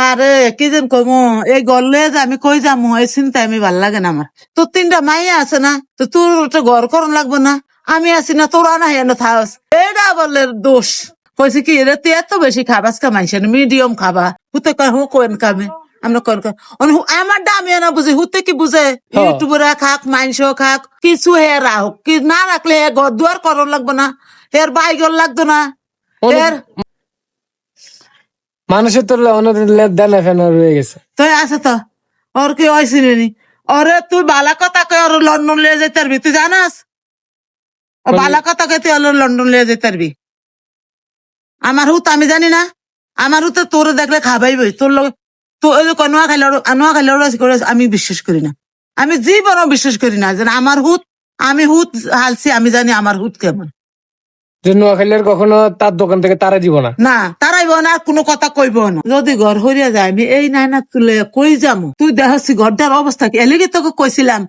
আরে কি যেন কমো এই গল্লে যে আমি কই যামু এই চিন্তা আমি ভাল লাগে না আমার। তোর 3টা মাইয়া আছে না, তো তোর একটা ঘর করন লাগবো না? আমি আছি না, তোরা না হেন থাকস, এটা বলে দোষ। কইছে কি রে তুই এত বেশি খাবাস কামাইছেন, মিডিয়াম খাবা হুতে কয় হু কোন কামে আমরা কোন আমার দামি না বুঝি হুতে কি বুঝে ইউটিউবরা খাক মাইনস খাক কিছু হে রাখ কি না রাখলে হে ঘর দুয়ার করন লাগবো না, এর বাইগল লাগতো না এর মানুষের তো অনেক দেনা ফেনা রয়ে গেছে। তো আছে তো ওর কি হয়েছিল নি? ওরে তুই বালা কথা কই ওর লন্ডন লিয়ে যেতে পারবি, তুই জানাস? ও বালা কথা কই তুই ওর লন্ডন লিয়ে যেতে পারবি? আমার হুত আমি জানি না? আমার হুতে তোর দেখলে খাবাইবই তোর লোক। তো ওই যে নোয়া খাইলে আমি বিশ্বাস করি না, আমি জীবনও বিশ্বাস করি না যে আমার হুত, আমি হুত হালছি, আমি জানি আমার হুত কেমন। যে নোয়াখালীর কখনো তার দোকান থেকে তারা দিব না, না তারাইব না, আর কোনো কথা কইব না। যদি ঘর হরিয়া যায় আমি এই নাই না তুলে কই যামু, তুই দেখাচ্ছি ঘরটার অবস্থা কি, এলিগে তোকে কইছিলাম